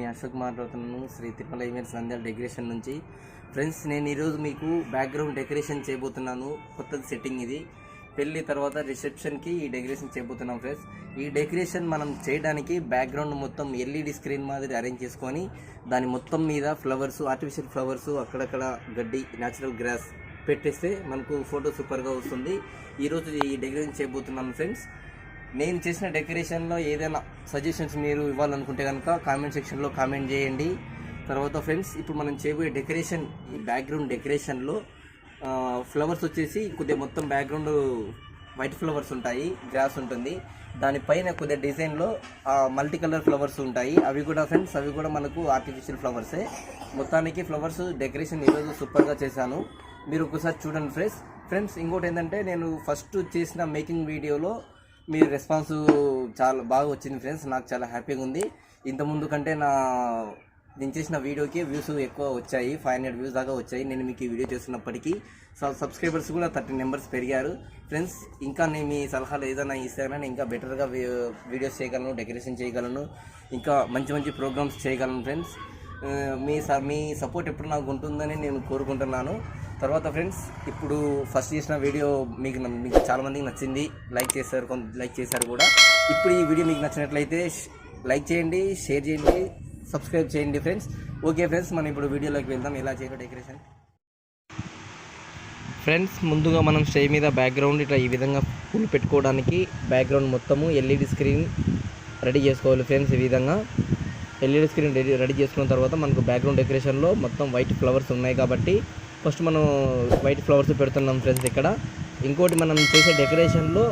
మీ అశోక్ మాట్లాడుతున్నాను Shri Tirumala events Nandyal decoration నుంచి. Friends, నేను ఈరోజు మీకు బ్యాక్గ్రౌండ్ డెకరేషన్ చేయబోతున్నాను. కొత్తది సెట్టింగ్ ఇది. పెళ్ళి తర్వాత రిసెప్షన్కి ఈ డెకరేషన్ చేయబోతున్నాం ఫ్రెండ్స్. ఈ డెకరేషన్ మనం చేయడానికి బ్యాక్గ్రౌండ్ మొత్తం ఎల్ఈడి స్క్రీన్ మాదిరి అరేంజ్ చేసుకొని దాని మొత్తం మీద ఫ్లవర్స్, ఆర్టిఫిషియల్ ఫ్లవర్స్, అక్కడక్కడ గడ్డి, న్యాచురల్ గ్రాస్ పెట్టేస్తే మనకు ఫోటో సూపర్గా వస్తుంది. ఈరోజు ఈ డెకరేషన్ చేయబోతున్నాను ఫ్రెండ్స్. నేను చేసిన డెకరేషన్లో ఏదైనా సజెషన్స్ మీరు ఇవ్వాలనుకుంటే కనుక కామెంట్ సెక్షన్లో కామెంట్ చేయండి. తర్వాత ఫ్రెండ్స్, ఇప్పుడు మనం చేయబోయే డెకరేషన్, ఈ బ్యాక్గ్రౌండ్ డెకరేషన్లో ఫ్లవర్స్ వచ్చేసి కొద్దిగా మొత్తం బ్యాక్గ్రౌండ్ వైట్ ఫ్లవర్స్ ఉంటాయి, గ్రాస్ ఉంటుంది. దానిపైన కొద్దిగా డిజైన్లో మల్టీ కలర్ ఫ్లవర్స్ ఉంటాయి. అవి కూడా ఫ్రెండ్స్, అవి కూడా మనకు ఆర్టిఫిషియల్ ఫ్లవర్సే. మొత్తానికి ఫ్లవర్స్ డెకరేషన్ ఈరోజు సూపర్గా చేశాను. మీరు ఒకసారి చూడండి ఫ్రెండ్స్. ఇంకోటి ఏంటంటే, నేను ఫస్ట్ చేసిన మేకింగ్ వీడియోలో మీ రెస్పాన్స్ చాలా బాగా వచ్చింది ఫ్రెండ్స్. నాకు చాలా హ్యాపీగా ఉంది. ఇంతకుముందు కంటే నేను చేసిన వీడియోకి వ్యూస్ ఎక్కువ వచ్చాయి, 500 వ్యూస్ దాకా వచ్చాయి. నేను మీకు ఈ వీడియో చేస్తున్నప్పటికీ సబ్స్క్రైబర్స్ కూడా 30 నెంబర్స్ పెరిగారు ఫ్రెండ్స్. ఇంకా నేను మీ సలహాలు ఏదైనా ఇస్తానని ఇంకా బెటర్గా వీడియోస్ చేయగలను, డెకరేషన్ చేయగలను, ఇంకా మంచి మంచి ప్రోగ్రామ్స్ చేయగలను ఫ్రెండ్స్. మీ సపోర్ట్ ఎప్పుడు నాకు ఉంటుందని నేను కోరుకుంటున్నాను. తర్వాత ఫ్రెండ్స్, ఇప్పుడు ఫస్ట్ చేసిన వీడియో మీకు చాలామందికి నచ్చింది, లైక్ చేశారు కూడా. ఇప్పుడు ఈ వీడియో మీకు నచ్చినట్లయితే లైక్ చేయండి, షేర్ చేయండి, సబ్స్క్రైబ్ చేయండి ఫ్రెండ్స్. ఓకే ఫ్రెండ్స్, మనం ఇప్పుడు వీడియోలోకి వెళ్దాం. ఎలా చేయాలో డెకరేషన్. ఫ్రెండ్స్, ముందుగా మనం స్టేజ్ మీద బ్యాక్గ్రౌండ్ ఇట్లా ఈ విధంగా పూలు పెట్టుకోవడానికి బ్యాక్గ్రౌండ్ మొత్తము ఎల్ఈడి స్క్రీన్ రెడీ చేసుకోవాలి ఫ్రెండ్స్. ఈ విధంగా ఎల్ఈడి స్క్రీన్ రెడీ చేసుకున్న తర్వాత మనకు బ్యాక్గ్రౌండ్ డెకరేషన్లో మొత్తం వైట్ ఫ్లవర్స్ ఉన్నాయి కాబట్టి ఫస్ట్ మనం వైట్ ఫ్లవర్స్ పెడుతున్నాం ఫ్రెండ్స్ ఇక్కడ. ఇంకోటి, మనం చేసే డెకరేషన్లో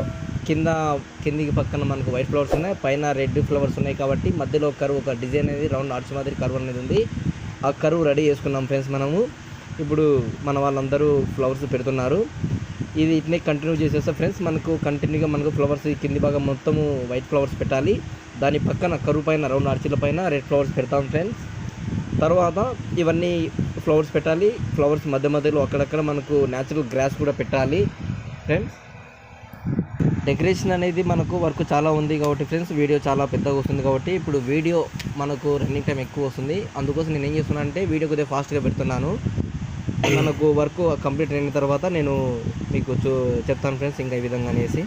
కిందికి పక్కన మనకు వైట్ ఫ్లవర్స్ ఉన్నాయి, పైన రెడ్ ఫ్లవర్స్ ఉన్నాయి కాబట్టి మధ్యలో కర్వ్, ఒక డిజైన్ అనేది రౌండ్ ఆర్చ్ మాదిరి కర్వ్ అనేది ఉంది. ఆ కర్వ్ రెడీ చేసుకున్నాం ఫ్రెండ్స్ మనము. ఇప్పుడు మన వాళ్ళందరూ ఫ్లవర్స్ పెడుతున్నారు. ఇది ఇట్నే కంటిన్యూ చేసేస్తా ఫ్రెండ్స్. కంటిన్యూగా మనకు ఫ్లవర్స్ కింది భాగం మొత్తము వైట్ ఫ్లవర్స్ పెట్టాలి. దాని పక్కన కర్వ్ పైన రౌండ్ ఆర్చీల పైన రెడ్ ఫ్లవర్స్ పెడతాం ఫ్రెండ్స్. తర్వాత ఇవన్నీ ఫ్లవర్స్ పెట్టాలి. ఫ్లవర్స్ మధ్యలో అక్కడక్కడ మనకు న్యాచురల్ గ్రాస్ కూడా పెట్టాలి ఫ్రెండ్స్. డెకరేషన్ అనేది మనకు వర్క్ చాలా ఉంది కాబట్టి ఫ్రెండ్స్, వీడియో చాలా పెద్దగా వస్తుంది కాబట్టి ఇప్పుడు వీడియో మనకు రన్నింగ్ టైం ఎక్కువ వస్తుంది. అందుకోసం నేను ఏం చేస్తున్నాను అంటే, వీడియో కొద్దిగా ఫాస్ట్గా పెడుతున్నాను. మనకు వర్క్ కంప్లీట్ అయిన తర్వాత నేను మీకు చెప్తాను ఫ్రెండ్స్ ఇంకా ఈ విధంగా అనేసి.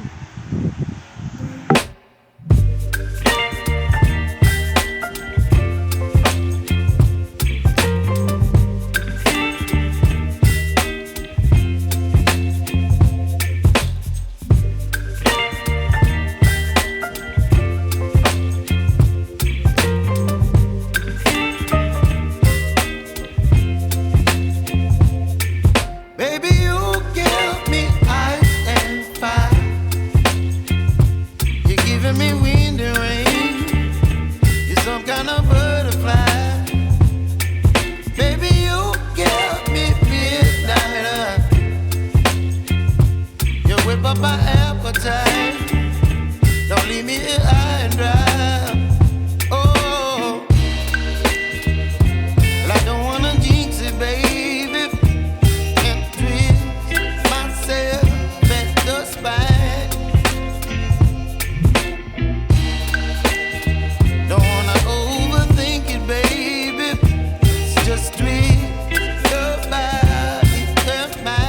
Up my appetite, don't leave me here high and dry. Oh, well, I don't wanna jinx it, baby, and twist myself at the spine. Don't wanna overthink it, baby, it's just twist your body and mine.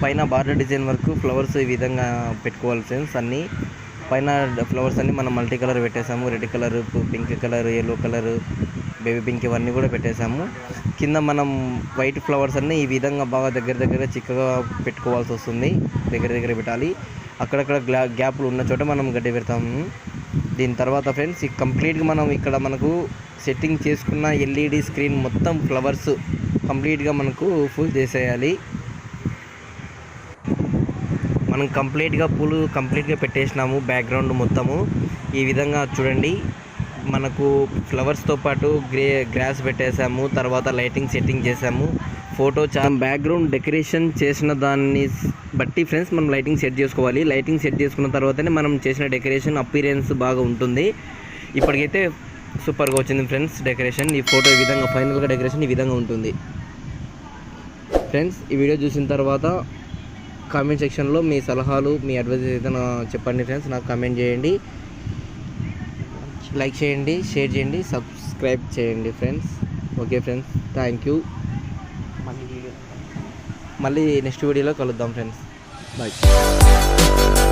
పైన border design వరకు flowers ఈ విధంగా పెట్టుకోవాలి friends. అన్నీ పైన flowers అన్నీ మనం multi colour పెట్టేసాము. Red colour, pink colour, yellow colour, baby pink ఇవన్నీ కూడా పెట్టేసాము. కింద మనం వైట్ ఫ్లవర్స్ అన్నీ ఈ విధంగా బాగా దగ్గర చిక్కగా పెట్టుకోవాల్సి వస్తుంది. దగ్గర పెట్టాలి. అక్కడక్కడ గ్యాప్లు ఉన్న చోట మనం గడ్డి పెడతాము. దీని తర్వాత ఫ్రెండ్స్, కంప్లీట్గా మనం ఇక్కడ మనకు సెట్టింగ్ చేసుకున్న ఎల్ఈడి స్క్రీన్ మొత్తం ఫ్లవర్స్ కంప్లీట్గా మనకు ఫుల్ చేసేయాలి. మనం పూలు కంప్లీట్గా పెట్టేసినాము బ్యాక్గ్రౌండ్ మొత్తము. ఈ విధంగా చూడండి, మనకు ఫ్లవర్స్తో పాటు గ్రాస్ పెట్టేసాము, తర్వాత లైటింగ్ సెట్టింగ్ చేసాము. ఫోటో బ్యాక్గ్రౌండ్ డెకరేషన్ చేసిన దాన్ని బట్టి ఫ్రెండ్స్ మనం లైటింగ్ సెట్ చేసుకోవాలి. లైటింగ్ సెట్ చేసుకున్న తర్వాతనే మనం చేసిన డెకరేషన్ అపీరెన్స్ బాగా ఉంటుంది. ఇప్పటికైతే సూపర్గా వచ్చింది ఫ్రెండ్స్ డెకరేషన్. ఈ ఫోటో ఈ విధంగా ఫైనల్గా డెకరేషన్ ఈ విధంగా ఉంటుంది ఫ్రెండ్స్. ఈ వీడియో చూసిన తర్వాత కామెంట్ సెక్షన్లో మీ సలహాలు, మీ అడ్వైజెస్ అయితే చెప్పండి ఫ్రెండ్స్. నాకు కామెంట్ చేయండి, లైక్ చేయండి, షేర్ చేయండి, సబ్స్క్రైబ్ చేయండి friends. Okay friends, thank you. మళ్ళీ నెక్స్ట్ వీడియోలో కలుద్దాం ఫ్రెండ్స్. బాయ్.